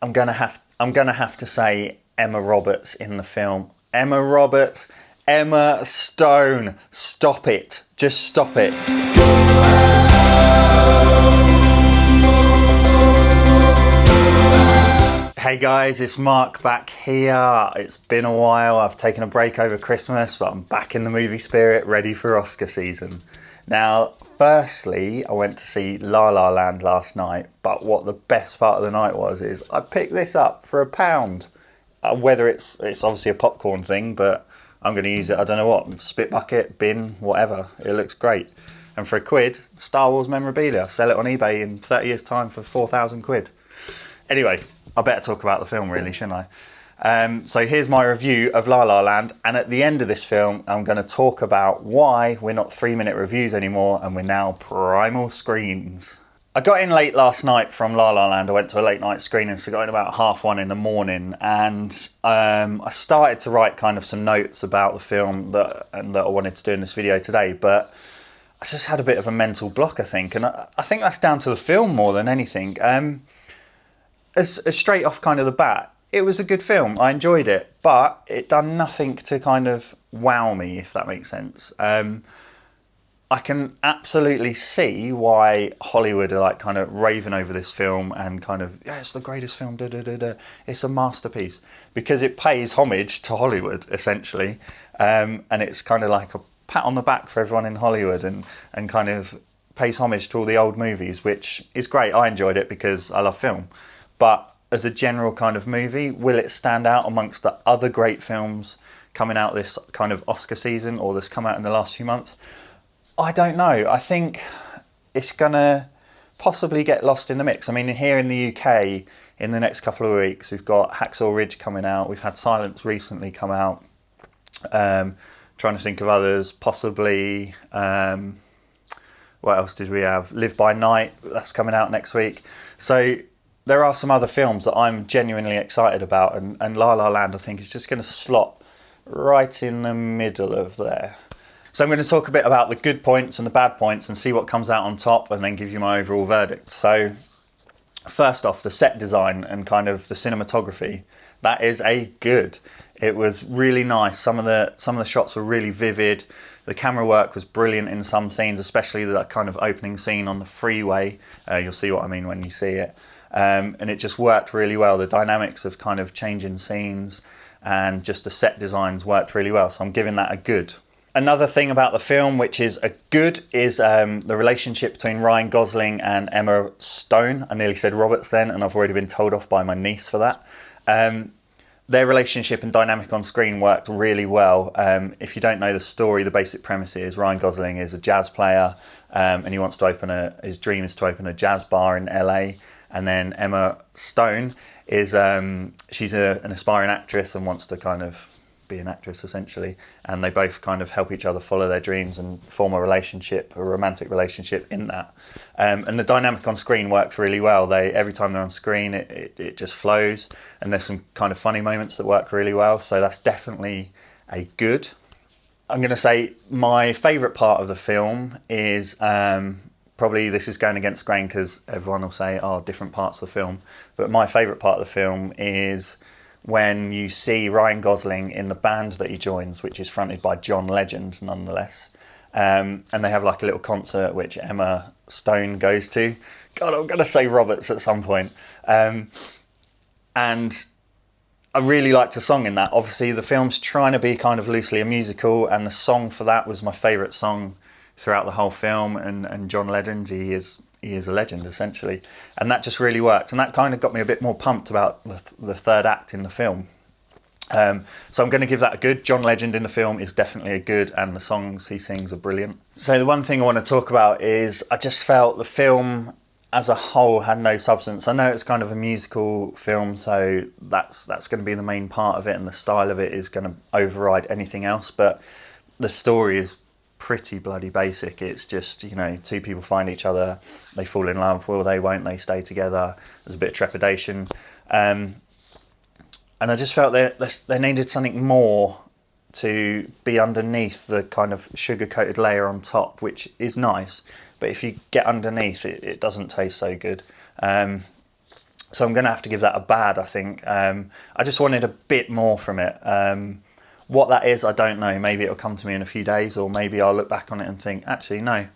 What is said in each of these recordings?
I'm gonna have to say Emma Roberts in the film. Emma Roberts, Emma Stone. Stop it. Just stop it. Hey guys, it's Mark back here. It's been a while. I've taken a break over Christmas, but I'm back in the movie spirit, ready for Oscar season. Now, firstly, I went to see LaLa Land last night, but what the best part of the night was is I picked this up for £1. Whether it's obviously a popcorn thing, but I'm going to use it, I don't know what, spit bucket, bin, whatever. It looks great. And for £1, Star Wars memorabilia. Sell it on eBay in 30 years' time for 4,000 quid. Anyway, I better talk about the film really, shouldn't I? So here's my review of LaLa Land, and at the end of this film I'm going to talk about why we're not 3-minute reviews anymore and we're now Primal Screens. I got in late last night from LaLa Land. I went to a late night screening, so I got in about 1:30 in the morning, and I started to write kind of some notes about the film that I wanted to do in this video today, but I just had a bit of a mental block, I think, and I think that's down to the film more than anything. As straight off kind of the bat, it was a good film. I enjoyed it, but it done nothing to kind of wow me, if that makes sense. I can absolutely see why Hollywood are like kind of raving over this film and kind of, yeah, it's the greatest film, da, da, da, da. It's a masterpiece, because it pays homage to Hollywood, essentially. And it's kind of like a pat on the back for everyone in Hollywood, and kind of pays homage to all the old movies, which is great. I enjoyed it because I love film. But as a general kind of movie, will it stand out amongst the other great films coming out this kind of Oscar season, or that's come out in the last few months? I don't know. I think it's going to possibly get lost in the mix. I mean, here in the UK, in the next couple of weeks, we've got Hacksaw Ridge coming out. We've had Silence recently come out. Trying to think of others. Possibly, what else did we have? Live by Night, that's coming out next week. So there are some other films that I'm genuinely excited about, and LaLa Land, I think, is just going to slot right in the middle of there. So I'm going to talk a bit about the good points and the bad points and see what comes out on top, and then give you my overall verdict. So first off, the set design and kind of the cinematography, that is a good. It was really nice. Some of the shots were really vivid. The camera work was brilliant in some scenes, especially that kind of opening scene on the freeway. You'll see what I mean when you see it. And it just worked really well. The dynamics of kind of changing scenes and just the set designs worked really well. So I'm giving that a good. Another thing about the film, which is a good, is the relationship between Ryan Gosling and Emma Stone. I nearly said Roberts then, and I've already been told off by my niece for that. Their relationship and dynamic on screen worked really well. If you don't know the story, the basic premise is Ryan Gosling is a jazz player, and he wants to his dream is to open a jazz bar in LA. And then Emma Stone is, she's an aspiring actress and wants to kind of be an actress, essentially. And they both kind of help each other follow their dreams and form a relationship, a romantic relationship in that. And the dynamic on screen works really well. Every time they're on screen, it just flows. And there's some kind of funny moments that work really well. So that's definitely a good. I'm going to say my favourite part of the film is, probably this is going against grain because everyone will say, oh, different parts of the film. But my favourite part of the film is when you see Ryan Gosling in the band that he joins, which is fronted by John Legend, nonetheless. And they have like a little concert which Emma Stone goes to. God, I'm going to say Roberts at some point. And I really liked the song in that. Obviously, the film's trying to be kind of loosely a musical, and the song for that was my favourite song throughout the whole film. And John Legend, he is a legend, essentially. And that just really worked. And that kind of got me a bit more pumped about the third act in the film. So I'm going to give that a good. John Legend in the film is definitely a good, and the songs he sings are brilliant. So the one thing I want to talk about is I just felt the film as a whole had no substance. I know it's kind of a musical film, so that's going to be the main part of it, and the style of it is going to override anything else. But the story is pretty bloody basic. It's just, two people find each other, they fall in love, will they, won't they, stay together. There's a bit of trepidation, and I just felt there needed something more to be underneath the kind of sugar-coated layer on top, which is nice, but if you get underneath it, it doesn't taste so good. So I'm going to have to give that a bad, I think. I just wanted a bit more from it. What that is, I don't know. Maybe it'll come to me in a few days, or maybe I'll look back on it and think, actually, no,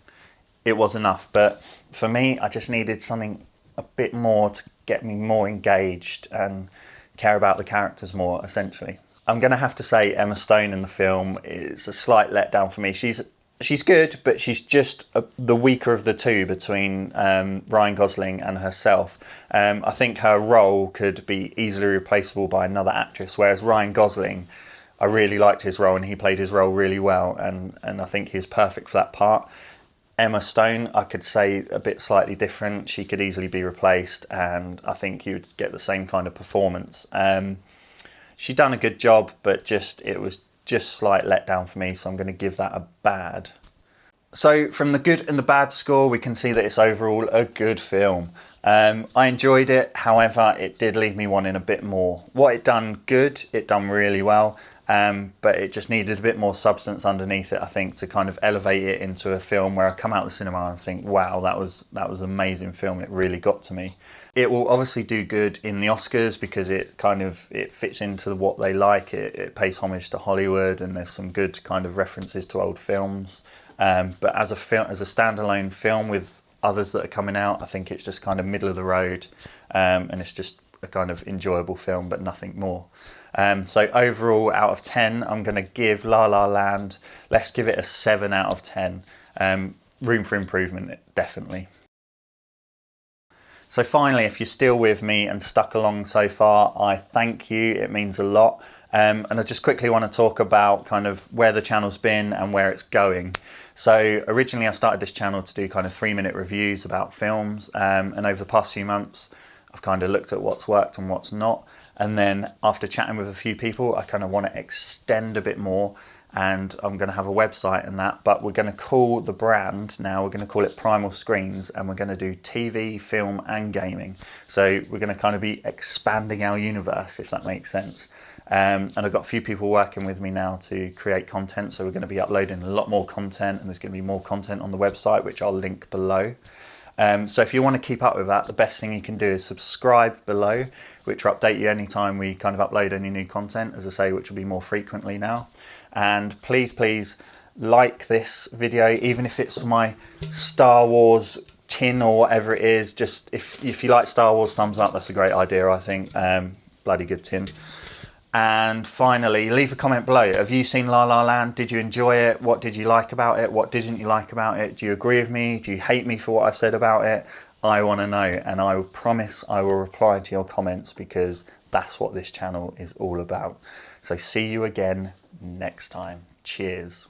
it was enough. But for me, I just needed something a bit more to get me more engaged and care about the characters more, essentially. I'm going to have to say Emma Stone in the film is a slight letdown for me. She's good, but she's just the weaker of the two between Ryan Gosling and herself. I think her role could be easily replaceable by another actress, whereas Ryan Gosling, I really liked his role and he played his role really well, and I think he was perfect for that part. Emma Stone, I could say a bit slightly different. She could easily be replaced, and I think you would get the same kind of performance. She'd done a good job, but it was just slight letdown for me, so I'm going to give that a bad. So from the good and the bad score, we can see that it's overall a good film. I enjoyed it, however, it did leave me wanting a bit more. What it done good, it done really well, but it just needed a bit more substance underneath it, I think, to kind of elevate it into a film where I come out of the cinema and think, wow, that was an amazing film. It really got to me. It will obviously do good in the Oscars because it fits into what they like. It pays homage to Hollywood, and there's some good kind of references to old films. But as a standalone film with others that are coming out, I think it's just kind of middle of the road, and it's just a kind of enjoyable film, but nothing more. So overall, out of 10, I'm going to give LaLa Land, let's give it a 7 out of 10. Room for improvement, definitely. So finally, if you're still with me and stuck along so far, I thank you. It means a lot. And I just quickly want to talk about kind of where the channel's been and where it's going. So originally I started this channel to do kind of 3-minute reviews about films. And over the past few months, I've kind of looked at what's worked and what's not. And then after chatting with a few people, I kind of want to extend a bit more, and I'm going to have a website and that, but we're going to call the brand now, we're going to call it Primal Screens, and we're going to do TV, film and gaming. So we're going to kind of be expanding our universe, if that makes sense. And I've got a few people working with me now to create content, so we're going to be uploading a lot more content, and there's going to be more content on the website, which I'll link below. So if you want to keep up with that, the best thing you can do is subscribe below, which will update you anytime we kind of upload any new content, as I say, which will be more frequently now. And please like this video, even if it's my Star Wars tin or whatever it is. Just if you like Star Wars, thumbs up, that's a great idea, I think. Bloody good tin. And finally, leave a comment below. Have you seen LaLa Land? Did you enjoy it? What did you like about it? What didn't you like about it? Do you agree with me? Do you hate me for what I've said about it? I want to know, and I promise I will reply to your comments, because that's what this channel is all about. So see you again next time. Cheers.